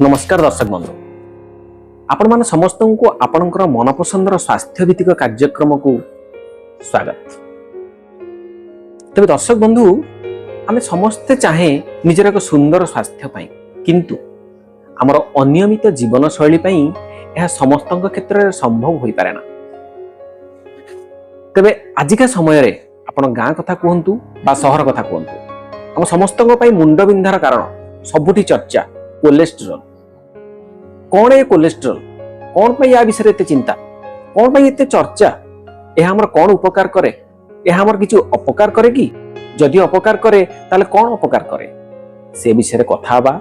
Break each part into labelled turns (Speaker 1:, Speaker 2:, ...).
Speaker 1: नमस्कार दर्शक बंधु आपण माने समस्त को आपणकर मनपसंदर स्वास्थ्य भित्तिक कार्यक्रम को स्वागत। तबे दर्शक बंधु आमे समस्ते चाहे निजर एक सुंदर स्वास्थ्य पाई किंतु आमर अनियमित जीवन शैली पाई यह समस्त क्षेत्र में संभव हो पारे ना। तबे आजिका समय रे आपण गाँ कथा कहतु बा सहर कथा कहतु हम समस्त मुंड बिंधार कारण सबुठी चर्चा कोलेस्ट्रॉल। कौन है कोलेस्ट्रॉल, कौन पे या विषय एते चिंता, कौन पे एते चर्चा, यह हमर कौन उपकार करे, यह हमर किछु अपकार करे कि जदि अपकार करे ताले कौन अपकार करे से विषय कथा बा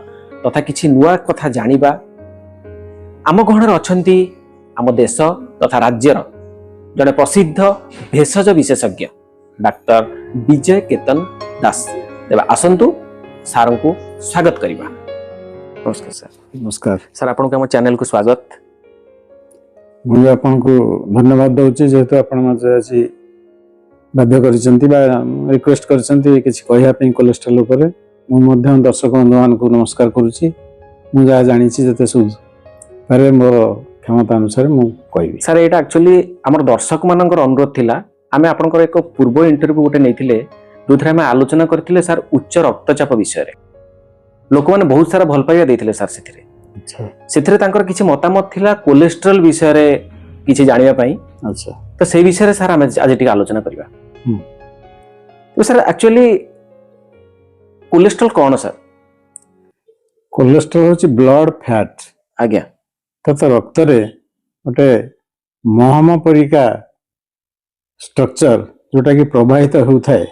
Speaker 1: तथा किछि नुआ कथा जानिबा। आम गहणर अछंती आम देश तथा राज्यर जड़े प्रसिद्ध भेषज विशेषज्ञ डाक्टर विजय केतन दास। तेबे आसंतु सार को स्वागत करिबा। नमस्कार सर।
Speaker 2: नमस्कार
Speaker 1: सर, आपन को चैनल को स्वागत।
Speaker 2: मुझे आपन को धन्यवाद दउची जेहेतु आपन मजे अछि बाध्य करिसंती बा रिक्वेस्ट करिसंती किछि कहया पे कोलेस्ट्रॉल ऊपर मु मध्य दर्शक बंधुमान को नमस्कार करूची। मु जा जानिछि जते सुज पारे मोर क्षमता अनुसार मु कहबी।
Speaker 1: सर एटा एक्चुअली हमर दर्शक मानकर अनुरोध थिला। आमे आपनकर एक पूर्व इंटरव्यू गोटे नैथिले जोथरे आमे आलोचना करथिले सर उच्च रक्तचाप विषय रे। लोक माने बहुत सारा भल पाइया देथिले सर सेथिरे।
Speaker 2: अच्छा
Speaker 1: सेथिरे तांकर किछि मतामत थिला कोलेस्ट्रॉल विषय रे किछि जानिया पई।
Speaker 2: अच्छा
Speaker 1: तो से विषय रे सर आमे आज टिक आलोचना करबा। तो सर एक्चुअली कोलेस्ट्रॉल कोन सर?
Speaker 2: कोलेस्ट्रॉल होची ब्लड फैट।
Speaker 1: आज्ञा
Speaker 2: तत रक्त रे गोटे महम परिका स्ट्रक्चर जोटा कि प्रवाहित होउथाय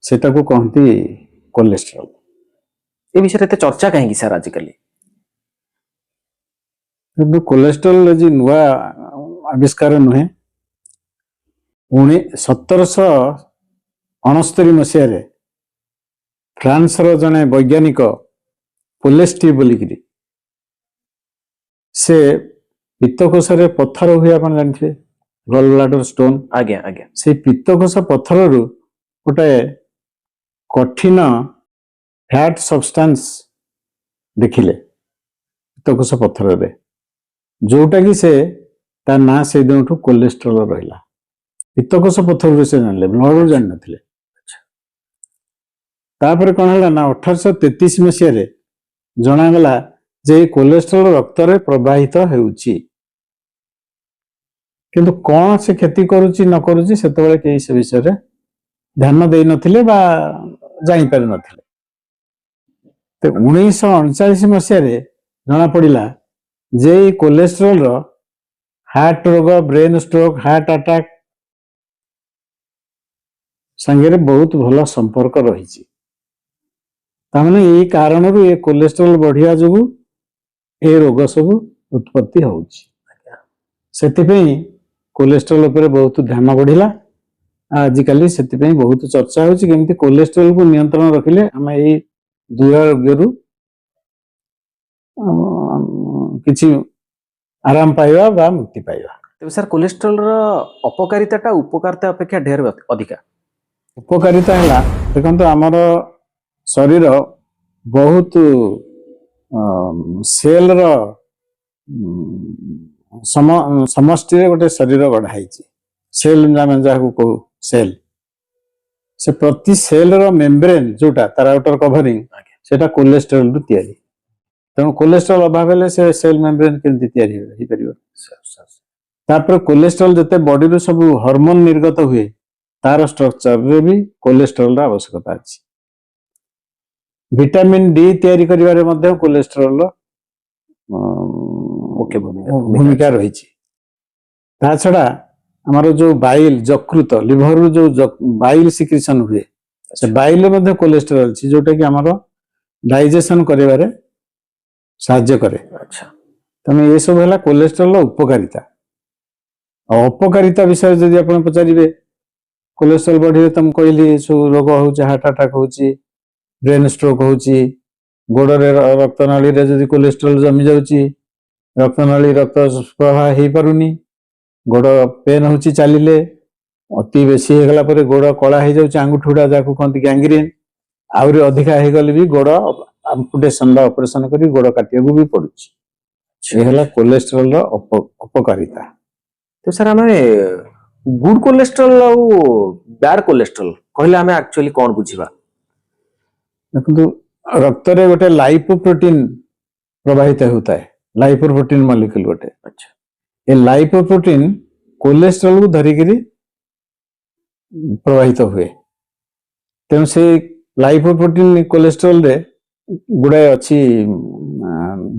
Speaker 2: सेटा को कहती कोलेस्ट्रॉल।
Speaker 1: ए विषय रे चर्चा काहे सर आजकल?
Speaker 2: किंतु कोलेस्ट्रॉल जी नुआ आविष्कार नुहे 1769 मसीह फ्रांस रो जने वैज्ञानिक पोलेस्टी बोलिकी से पित्तकोश रे पत्थर हुए अपन जानथिबे गॉल ब्लैडर स्टोन।
Speaker 1: आज्ञा आज्ञा
Speaker 2: से पित्तकोश पत्थर रु गोटे कठिन फैट सब्सटेंस देखिले पित्तकोश पत्थर रे जोटा कि से ता ना से दिनठू कोलेस्ट्रॉल रहिला। पित्तकोश पत्थर रे से जानले ब्लड जान नथिले। तापर कोन हला ना 1833 मसीह रे जणा गला जे कोलेस्ट्रॉल रक्त रे प्रवाहित हेउची किंतु कोन से क्षति करूची न करूची सेतबेले के से विषय रे ध्यान देई नथिले बा जाई पारि नथिले। तो 1939 मसीह रे जना पड़िला जे कोलेस्ट्रॉल रो हार्ट रोग, ब्रेन स्ट्रोक, हार्ट अटैक संगे बहुत भला संपर्क रही। तामने ये कारण रु ये कोलेस्ट्रॉल बढ़िया जोगु ए रोग सब उत्पत्ति होउची। सेति पई कोलेस्ट्रॉल ऊपर बहुत ध्यान बढ़िला। आजिकली सेति पई बहुत चर्चा होउची केमती कोलेस्ट्रॉल को नियंत्रण रखिले हम ए दुरारोग्यरु किछि आराम पाइबा बा मुक्ति पाइबा।
Speaker 1: तबे सर कोलेस्ट्रॉल रो अपकारिताटा उपकारिता अपेक्षा ढेर अधिका।
Speaker 2: उपकारिता है देखो आमर शरीर बहुत सेल रो समष्टि गोटे शरीर गढ़ाई सेल जहाँ कहू सेल से प्रति सेल रो मेम्ब्रेन जोटा तार आउटर कवरिंग सेटा कोलेस्ट्रॉल रु तैयारी। तेणु कोलेस्ट्रॉल अभाव हेले से सेल मेम्ब्रेन केमती तैयारी हो परिबो। तापर कोलेस्ट्रॉल जते बॉडी रो सब हार्मोन निर्गत हुए तार स्ट्रक्चर रे भी कोलेस्ट्रॉल रा आवश्यकता अछि। विटामिन डी तैयारी करिवारे मध्ये कोलेस्ट्रॉल रो
Speaker 1: मुख्य
Speaker 2: भूमिका रही। ता छड़ा हमारो जो बाइल जकृत लिवर रो जो बाइल सिक्रीशन हुए से बाइल मध्ये कोलेस्ट्रॉल अछि जोटा कि हमारो डाइजेशन करिवारे साहाय्य करे।
Speaker 1: अच्छा
Speaker 2: तमे ये सब हला कोलेस्ट्रॉल रो उपकारिता। अपकारिता विषय जदि आपण पचारिबे कोलेस्ट्रॉल बढ़ी तुम कहली सो रोग होउची, हार्ट अटैक होउची, ब्रेन स्ट्रोक होउची, गोड़ रे रक्त नाली रे जदि कोलेस्ट्रॉल जमी जाउची रक्त नाली रक्त प्रवाह हे पारुनी, गोड़ पेन होउची चालिले अति बेसी हे गला परे गोड़ कळा हे जाउची, अंगुठुडा जाको कहंती गैंग्रीन आउरी अधिका हे गले भी गोड़ ଆମ୍ପୁଟେସନ ବା ଅପରେସନ କରି ଗୋଡ କାଟିବାକୁ ବି ପଡୁଛି। ଏ ହେଲା କୋଲେଷ୍ଟ୍ରଲ ର ଅପକାରିତା।
Speaker 1: ତ ସାର୍ ଆମେ ଗୁଡ କୋଲେଷ୍ଟ୍ରଲ ଆଉ ବ୍ୟାଡ କୋଲେଷ୍ଟ୍ରଲ କହିଲେ ଆମେ ଆକ୍ଚୁଆଲି କଣ ବୁଝିବା?
Speaker 2: ଦେଖନ୍ତୁ ରକ୍ତରେ ଗୋଟେ ଲାଇପୋପ୍ରୋଟିନ ପ୍ରବାହିତ ହେଉଥାଏ, ଲାଇପୋପ୍ରୋଟିନ ମଲିକ୍ୟୁଲ ଗୋଟେ।
Speaker 1: ଆଚ୍ଛା
Speaker 2: ଏ ଲାଇପୋପ୍ରୋଟିନ କୋଲେଷ୍ଟ୍ରଲ କୁ ଧରିକିରି ପ୍ରବାହିତ ହୁଏ। ତେଣୁ ସେ ଲାଇପୋପ୍ରୋଟିନ କୋଲେଷ୍ଟ୍ରଲ ରେ ଗୁଡାଏ ଅଛି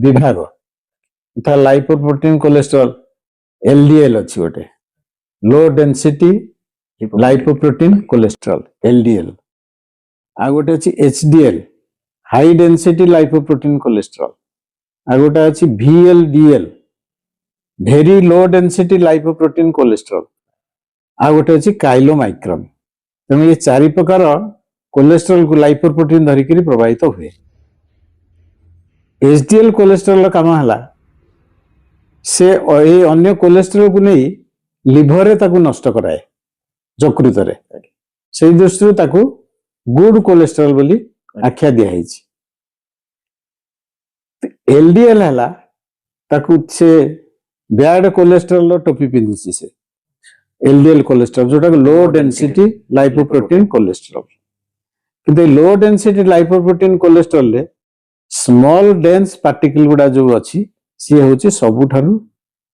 Speaker 2: ବିଭାଗ। ଲାଇପୋପ୍ରୋଟିନ କୋଲେଷ୍ଟ୍ରଲ ଏଲଡିଏଲ ଅଛି ଗୋଟେ, low density lipoprotein cholesterol LDL. आ गोटे अछि HDL high density lipoprotein cholesterol. आ गोटे अछि VLDL very low density lipoprotein cholesterol. आ गोटे अछि काइलोमाइक्रॉन। तेणु ये चारि प्रकार कोलेस्ट्रॉल को लाइपोप्रोटीन धरिकी प्रभावित हुए। एचडीएल कोलेस्ट्रॉल काम हला से अन्य कोलेस्ट्रॉल को नहीं लिभर रे ताकू नष्ट कराए जकृत रे। से दृष्टि ताकू गुड कोलेस्ट्रॉल बोली आख्या दिया है। एलडीएल हला ताकू से बैड कोलेस्ट्रॉल टोपी पिंधि से एलडीएल कोलेस्ट्रॉल जोटा लो डेंसिटी लाइपोप्रोटीन कोलेस्ट्रॉल। किंतु लो डेंसिटी लाइपोप्रोटीन कोलेस्ट्रॉल रे स्मॉल डेंस पार्टिकल गुडा जो अच्छी सी हूँ सबुठारु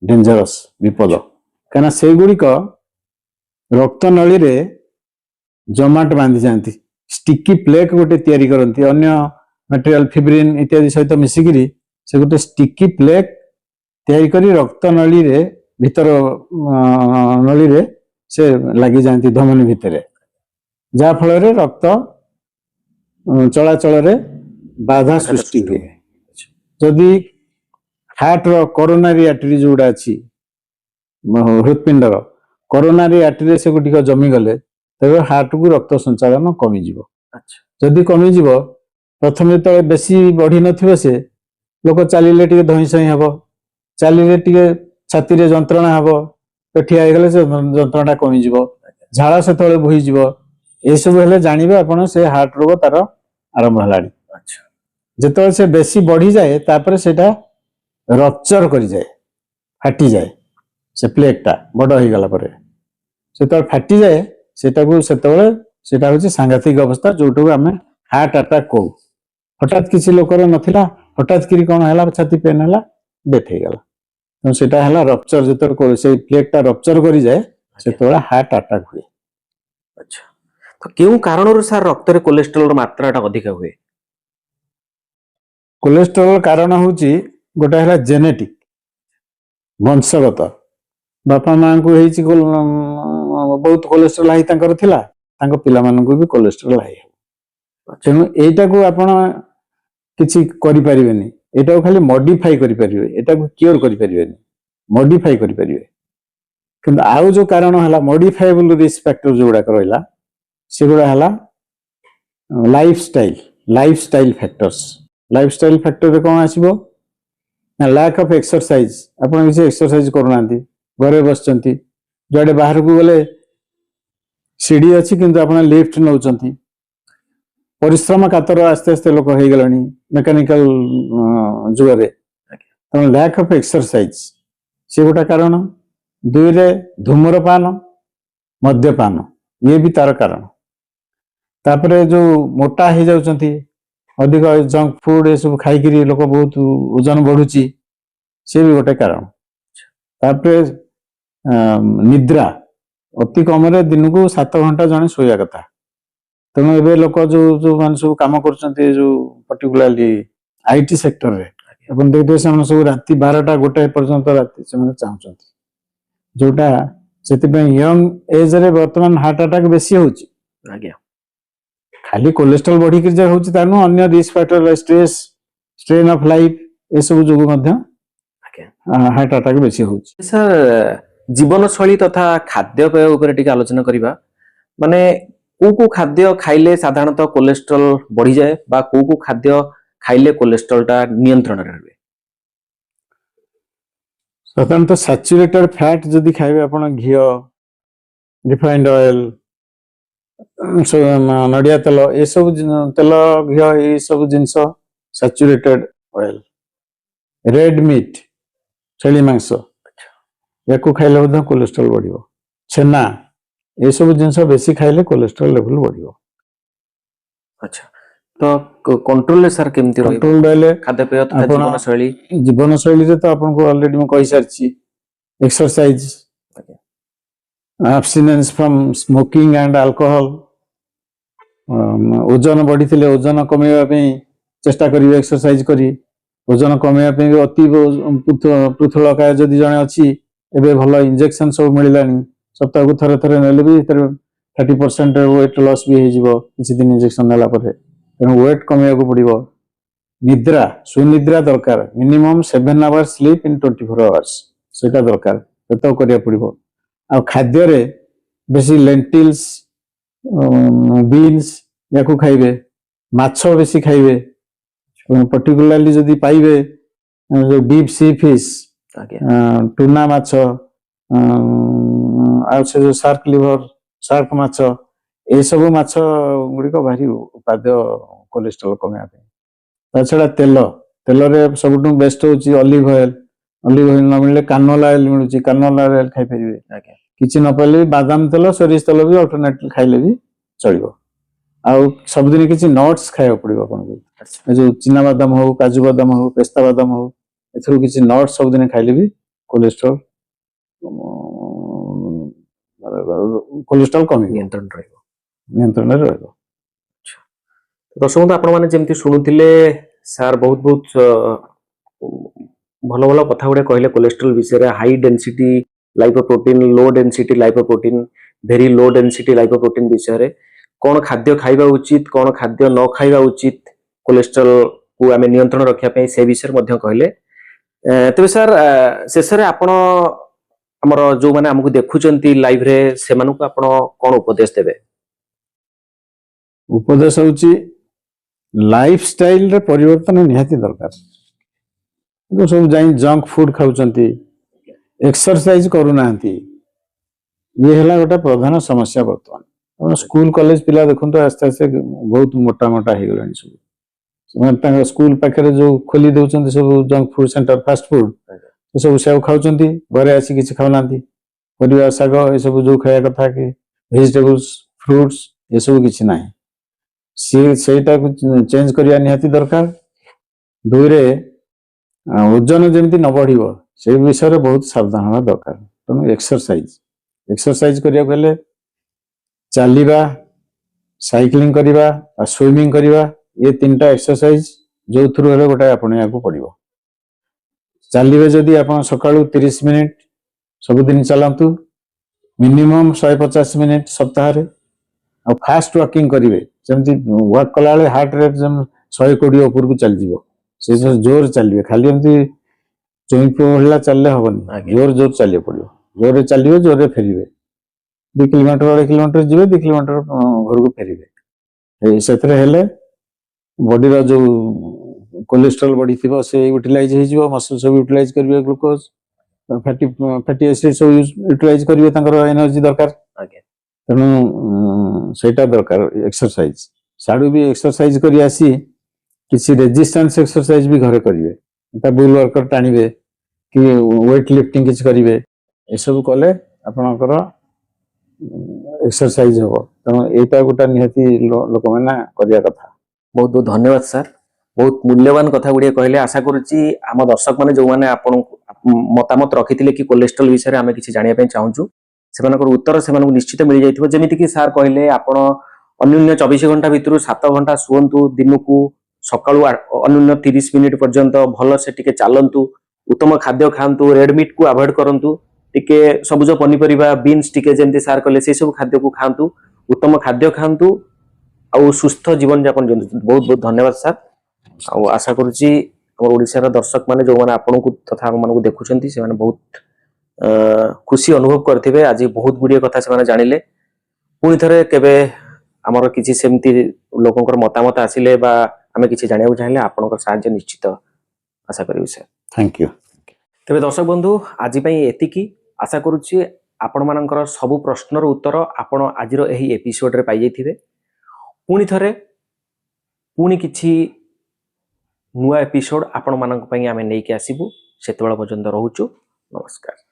Speaker 2: डेंजरस विपद। कहना से गुड़िक रक्त नली रे जमाट बांधि जाती स्टिकी प्लेक गोटे तैयारी करती अन्य मटेरियल फिब्रिन इत्यादि सहित मिसिकी से गोटे स्टिकी प्लेक तैयारी करी रक्त नली रे भीतर नली रे से लगी जाती धमनी भितर जहा फल रक्त चलाचल रे बाधा सृष्टि हुए। जदि हार्ट रो कोरोनरी आर्टरी जोड़ा अच्छी हृदपिंडर कोरोनरी आर्टरी से गुटिक जमी गले तेरे हार्ट को रक्त संचालन कमी जीवो। जदि कमी जीवो प्रथम जो बेसी बढ़ी नथिबो से लोक चलिले टिके धई सई हबो, चलिले टिके छाती रे जंत्रणा हबो, पेठिया गले से जंत्रणा कमी जीवो, झाड़ा से तळे बोही जीवो। ए सब हेले जानिबे आपण से हार्ट रोग तार आरंभ हलाडी। अच्छा जेतळे से बेसी बढ़ी जाए तापर सेटा रप्चर करी जाए फाटी जाए से प्लेकटा बड़ हो गला परे से फाटी जाए सेटाको सेतବେଳେ सेटा होची सांघातिक अवस्था जोटो आमे हार्ट अटैक को। हठात किसी लोकर नथिला हठात किरी कोन हला छाती पेन हला डेथ हो गला। तो सेटा हला रप्चर जेतर को से प्लेकटा रप्चर करी जाए सेतବେଳେ हार्ट अटैक हुए।
Speaker 1: अच्छा तो केउ कारणर सार रक्त रे कोलेस्ट्रॉल मात्राटा अधिक हुए?
Speaker 2: कोलेस्ट्रॉल कारण होची गोटा है जेनेटिक वंशगत बापा माँ को बहुत कोलेस्ट्रॉल हाई तांकर थिला तांको पिला मानकु भी कोलेस्ट्रॉल हाई। तेणु एटा को आपण किछि करि परिबेनी, एटा को खाली मॉडिफाई करि परिबे, एटा को क्योर करि परिबेनी, मॉडिफाई करि परिबे। किंतु आउ जो कारण हला मॉडिफाएबल रिस्क फैक्टर जोडा करैला से गुडा हला लाइफस्टाइल फैक्टर्स। लाइफस्टाइल फैक्टर रे कोन आसीबो ना लैक ऑफ एक्सरसाइज। आपण किसी एक्सरसाइज करूनांती घरे बसचंती जड़े बाहर को गले सीढ़ी अच्छी किंतु आपण लिफ्ट नौचंती परिश्रम कातर आस्ते आस्ते लोक हो गलानी मेकानिकल जुगरे। तेणु लैक ऑफ एक्सरसाइज से गोटा कारण। दुई रे धूम्रपान मद्यपान ये भी तार कारण। तापरे जो मोटा हो जाउचंती अधिक जंक फूड ये सब खाई लोक बहुत ओजन बढ़ुची से भी गोटे कारण। तापरे निद्रा अति कम रे दिन को 7 घंटा जने सोया कथा। तेणु एबे लोक जो जो मान सब काम करचंती जो पर्टिकुलरली आईटी सेक्टर रे अपन देखते से सब राति 12टा गोटे पर्यंत राति से माने चाहचंती जोटा सेति पे यंग एज रे वर्तमान हार्ट अटैक बेसी होची। आज्ञा खाली कोलेस्ट्रॉल बढ़ी के जे होची तानु अन्य risk factor stress strain of life ए सब जोगु मध्य हार्ट अटैक बेसी होची।
Speaker 1: सर जीवन शैली तथा खाद्य पेय ऊपर टिके आलोचना करिबा माने को खाद्य खाइले साधारणतः कोलेस्ट्रॉल बढ़ी जाए बा को खाद्य खाइले कोलेस्ट्रॉलटा नियंत्रण रे रहबे?
Speaker 2: साधारणतः सैचुरेटेड फैट जदि खाइबे आपण घी रिफाइंड ऑयल नडिया तेल ये सब तेल घी ये सब जिनस ସାଚୁରେଟେଡ୍ ଅଏଲ, ରେଡ୍ ମିଟ୍ ଛେଳି ମାଂସ ୟାକୁ ଖାଇଲେ ମଧ୍ୟ କୋଲେଷ୍ଟ୍ରଲ ବଢିବ, ଛେନା ଏସବୁ ଜିନିଷ ବେଶୀ ଖାଇଲେ କୋଲେଷ୍ଟ୍ରଲ ଲେଭେଲ ବଢିବ।
Speaker 1: ଆଚ୍ଛା, ତ କଣ୍ଟ୍ରୋଲରେ ସାର୍ କେମିତି ରହିବ?
Speaker 2: କଣ୍ଟ୍ରୋଲ ରହିଲେ
Speaker 1: ଖାଦ୍ୟପେୟ ତଥା
Speaker 2: ଆପଣ
Speaker 1: ଜୀବନଶୈଳୀ?
Speaker 2: ଜୀବନଶୈଳୀରେ ତ ଆପଣଙ୍କୁ ଅଲରେଡି ମୁଁ କହିସାରିଛି, exercise, abstinence from smoking and alcohol, ଓଜନ ବଢିଥିଲେ ଓଜନ କମେଇବା ପାଇଁ ଚେଷ୍ଟା କରିବେ ଏକ୍ସରସାଇଜ କରି। ଓଜନ କମେଇବା ପାଇଁ ଅତି ପୃଥୁଳକାୟ ଯଦି ଜଣେ ଅଛି, ଏବେ ଭଲ ଇଞ୍ଜେକ୍ସନ ସବୁ ମିଳିଲାଣି, ସପ୍ତାହକୁ ଥରେ ଥରେ ନେଲେ ବି ସେଥିରେ 30% ୱେଟ୍ ଲସ୍ ବି ହେଇଯିବ କିଛି ଦିନ ଇଞ୍ଜେକ୍ସନ ନେଲା ପରେ। ତେଣୁ ୱେଟ୍ କମେଇବାକୁ ପଡିବ। ନିଦ୍ରା, ସୁନିଦ୍ରା ଦରକାର, minimum 7 hours sleep in 24 hours, ସେଇଟା ଦରକାର, ସେତକ କରିବାକୁ ପଡିବ। ଆଉ ଖାଦ୍ୟରେ ବେଶୀ ଲେଣ୍ଟିଲ୍ସ, ବିନ୍ସ ୟାକୁ ଖାଇବେ, ମାଛ ବେଶୀ ଖାଇବେ, ପର୍ଟିକୁଲାରଲି ଯଦି ପାଇବେ ଡିପ୍ ସି ଫିସ୍, ଟୁନା ମାଛ, ଆଉ ସେ ଯୋଉ ସାର୍କ ଲିଭର, ସାର୍କ ମାଛ, ଏସବୁ ମାଛ ଗୁଡିକ ଭାରି ଉପାଦେୟ କୋଲେଷ୍ଟ୍ରଲ କମେଇବା ପାଇଁ। ତାଛଡା ତେଲରେ ସବୁଠୁ ବେଷ୍ଟ ହଉଛି ଅଲିଭ ଅଏଲ। ଅଲିଭ ଅଏଲ ନ ମିଳିଲେ କାନୋଲା ଅଏଲ ମିଳୁଛି, କାନୋଲା ଅଏଲ ଖାଇପାରିବେ। କିଛି ନ ପାଇଲେ ବି ବାଦାମ ତେଲ, ସୋରିଷ ତେଲ ବି ଅଲ୍ଟରନେଟଲି ଖାଇଲେ ବି ଚଳିବ। ଆଉ ସବୁଦିନ କିଛି ନଟ୍ସ ଖାଇବାକୁ ପଡିବ ଆପଣଙ୍କୁ, ଏ ଯୋଉ ଚିନା ବାଦାମ ହଉ, କାଜୁ ବାଦାମ ହଉ, ପେସ୍ତା ବାଦାମ ହଉ, ଏଥିରୁ କିଛି ନଟ୍ସ ସବୁଦିନ ଖାଇଲେ ବି କୋଲେଷ୍ଟ୍ରଲ କମିବ, ନିୟନ୍ତ୍ରଣରେ ରହିବ।
Speaker 1: ଦର୍ଶକ ବନ୍ଧୁ, ଆପଣ ମାନେ ଯେମିତି ଶୁଣୁଥିଲେ, ସାର୍ ବହୁତ ବହୁତ ଭଲ ଭଲ କଥା ଗୁଡେ କହିଲେ କୋଲେଷ୍ଟ୍ରଲ ବିଷୟରେ। ହାଇ ଡେନ୍ସିଟି ଲାଇପୋପ୍ରୋଟିନ, ଲୋ ଡେନ୍ସିଟି ଲାଇପୋପ୍ରୋଟିନ, ଭେରି ଲୋ ଡେନ୍ସିଟି ଲାଇପୋପ୍ରୋଟିନ ବିଷୟରେ, କଣ ଖାଦ୍ୟ ଖାଇବା ଉଚିତ, କଣ ଖାଦ୍ୟ ନ ଖାଇବା ଉଚିତ କୋଲେଷ୍ଟ୍ରଲ କୁ ଆମେ ନିୟନ୍ତ୍ରଣ ରଖିବା ପାଇଁ, ସେ ବିଷୟରେ ମଧ୍ୟ କହିଲେ। ତେବେ ସାର୍, ଶେଷରେ ଆପଣ ଆମର ଯୋଉମାନେ ଆମକୁ ଦେଖୁଛନ୍ତି ଲାଇଭରେ, ସେମାନଙ୍କୁ ଆପଣ କଣ ଉପଦେଶ ଦେବେ?
Speaker 2: ଉପଦେଶ ହଉଛି ଲାଇଫ ଷ୍ଟାଇଲରେ ପରିବର୍ତ୍ତନ ନିହାତି ଦରକାର। ସବୁ ଯାଇ ଜଙ୍କ ଫୁଡ ଖାଉଛନ୍ତି, ଏକ୍ସରସାଇଜ କରୁନାହାନ୍ତି, ଇଏ ହେଲା ଗୋଟେ ପ୍ରଧାନ ସମସ୍ୟା ବର୍ତ୍ତମାନ। ସ୍କୁଲ କଲେଜ ପିଲା ଦେଖନ୍ତୁ ଆସ୍ତେ ଆସ୍ତେ ବହୁତ ମୋଟା ମୋଟା ହେଇଗଲାଣି ସବୁ। ସେମାନେ ତାଙ୍କ ସ୍କୁଲ ପାଖରେ ଯୋଉ ଖୋଲି ଦଉଛନ୍ତି ସବୁ junk food centre, fast food, ଏସବୁ ସେଉ ଖାଉଛନ୍ତି, ଘରେ ଆସି କିଛି ଖାଉନାହାନ୍ତି। ପରିବା, ଶାଗ ଏସବୁ ଯୋଉ ଖାଇବା କଥା, କି ଭେଜିଟେବୁଲ୍ସ, ଫ୍ରୁଟ୍ସ, ଏସବୁ କିଛି ନାହିଁ। ସେଇଟାକୁ ଚେଞ୍ଜ କରିବା ନିହାତି ଦରକାର। ଦୁଇରେ ଓଜନ ଯେମିତି ନ ବଢିବ ସେଇ ବିଷୟରେ ବହୁତ ସାବଧାନ ହେବା ଦରକାର। ତେଣୁ ଏକ୍ସରସାଇଜ କରିବାକୁ ହେଲେ ଚାଲିବା, ସାଇକ୍ଲିଂ କରିବା, ସୁଇମିଂ କରିବା, ଏ ତିନିଟା ଏକ୍ସରସାଇଜ ଯୋଉଥିରୁ ହେଲେ ଗୋଟେ ଆପଣେଇବାକୁ ପଡିବ। ଚାଲିବେ ଯଦି ଆପଣ ସକାଳୁ 30 ମିନିଟ ସବୁଦିନ ଚାଲନ୍ତୁ, ମିନିମମ୍ 150 ମିନିଟ ସପ୍ତାହରେ। ଆଉ ଫାଷ୍ଟ ୱାକିଂ କରିବେ, ଯେମିତି ୱାକ୍ କଲାବେଳେ ହାର୍ଟ ରେଟ୍ 120 ଉପରକୁ ଚାଲିଯିବ, ସେ ଜୋର ଚାଲିବେ। ଖାଲି ଏମିତି ଚୁଇଁ ଭଳିଆ ଚାଲିଲେ ହବନି, ଜୋର ଚାଲିବାକୁ ପଡିବ। ଜୋରରେ ଚାଲିବେ, ଜୋରରେ ଫେରିବେ। 2 କିଲୋମିଟର 2.5 କିଲୋମିଟର ଯିବେ, 2 କିଲୋମିଟର ଘରକୁ ଫେରିବେ। ସେଥିରେ ହେଲେ ବଡିର ଯୋଉ କୋଲେଷ୍ଟ୍ରଲ ବଢିଥିବ ସେ ୟୁଟିଲାଇଜ ହେଇଯିବ, ମସଲ ସବୁ ୟୁଟିଲାଇଜ କରିବେ, ଗ୍ଲୁକୋଜ, ଫ୍ୟାଟି ଏସିଡ ସବୁ ୟୁଟିଲାଇଜ କରିବେ, ତାଙ୍କର ଏନର୍ଜି ଦରକାର। ତେଣୁ ସେଇଟା ଦରକାର ଏକ୍ସରସାଇଜ। ସାଡୁ ବି ଏକ୍ସରସାଇଜ କରି ଆସି କିଛି ରେଜିଷ୍ଟାନ୍ସ ଏକ୍ସରସାଇଜ ବି ଘରେ କରିବେ, ବୁଲ୍ ୱାର୍କର ଟାଣିବେ, କି ୱେଟ ଲିଫ୍ଟିଂ କିଛି କରିବେ। ଏସବୁ କଲେ ଆପଣଙ୍କର ଏକ୍ସରସାଇଜ ହବ। ତେଣୁ ଏଇଟା ଗୋଟେ ନିହାତି ଲୋକମାନେ କରିବା କଥା।
Speaker 1: ବହୁତ ବହୁତ ଧନ୍ୟବାଦ ସାର୍, ବହୁତ ମୂଲ୍ୟବାନ କଥା ଗୁଡିଏ କହିଲେ। ଆଶା କରୁଛି ଆମ ଦର୍ଶକ ମାନେ ଯୋଉମାନେ ଆପଣଙ୍କୁ ମତାମତ ରଖିଥିଲେ କି କୋଲେଷ୍ଟ୍ରଲ ବିଷୟରେ ଆମେ କିଛି ଜାଣିବା ପାଇଁ ଚାହୁଁଛୁ, ସେମାନଙ୍କର ଉତ୍ତର ସେମାନଙ୍କୁ ନିଶ୍ଚିତ ମିଳିଯାଇଥିବ। ଯେମିତିକି ସାର୍ କହିଲେ, ଆପଣ ଅନ୍ୟୁନ୍ୟ 24 ଘଣ୍ଟା ଭିତରୁ 7 ଘଣ୍ଟା ଶୁଅନ୍ତୁ, ଦିନକୁ ସକାଳୁ ଅନ୍ୟୁନ୍ୟ 30 ମିନିଟ ପର୍ଯ୍ୟନ୍ତ ଭଲସେ ଟିକେ ଚାଲନ୍ତୁ, ଉତ୍ତମ ଖାଦ୍ୟ ଖାଆନ୍ତୁ, ରେଡ୍ ମିଟ୍ କୁ ଆଭଏଡ୍ କରନ୍ତୁ, ଟିକେ ସବୁଜ ପନିପରିବା, ବିନ୍ସ ଟିକେ ଯେମିତି ସାର୍ କହିଲେ ସେଇ ସବୁ ଖାଦ୍ୟକୁ ଖାଆନ୍ତୁ, ଉତ୍ତମ ଖାଦ୍ୟ ଖାଆନ୍ତୁ, ଆଉ ସୁସ୍ଥ ଜୀବନ ଯାପନ ଦିଅନ୍ତୁ। ବହୁତ ବହୁତ ଧନ୍ୟବାଦ ସାର୍। ଆଉ ଆଶା କରୁଛି ଆମର ଓଡ଼ିଶାର ଦର୍ଶକ ମାନେ ଯୋଉମାନେ ଆପଣଙ୍କୁ ତଥା ଆମମାନଙ୍କୁ ଦେଖୁଛନ୍ତି, ସେମାନେ ବହୁତ ଖୁସି ଅନୁଭବ କରିଥିବେ। ଆଜି ବହୁତ ଗୁଡିଏ କଥା ସେମାନେ ଜାଣିଲେ। ପୁଣି ଥରେ କେବେ ଆମର କିଛି ସେମିତି ଲୋକଙ୍କର ମତାମତ ଆସିଲେ ବା ଆମେ କିଛି ଜାଣିବାକୁ ଚାହିଁଲେ ଆପଣଙ୍କ ସାହାଯ୍ୟ ନିଶ୍ଚିତ ଆଶା କରିବି ସାର୍।
Speaker 2: Thank you.
Speaker 1: ତେବେ ଦର୍ଶକ ବନ୍ଧୁ, ଆଜି ପାଇଁ ଏତିକି। ଆଶା କରୁଛି ଆପଣମାନଙ୍କର ସବୁ ପ୍ରଶ୍ନର ଉତ୍ତର ଆପଣ ଆଜିର ଏହି ଏପିସୋଡରେ ପାଇଯାଇଥିବେ। ପୁଣି ଥରେ ପୁଣି କିଛି ନୂଆ ଏପିସୋଡ ଆପଣ ମାନଙ୍କ ପାଇଁ ଆମେ ନେଇକି ଆସିବୁ। ସେତେବେଳେ ପର୍ଯ୍ୟନ୍ତ ରହୁଛୁ। ନମସ୍କାର।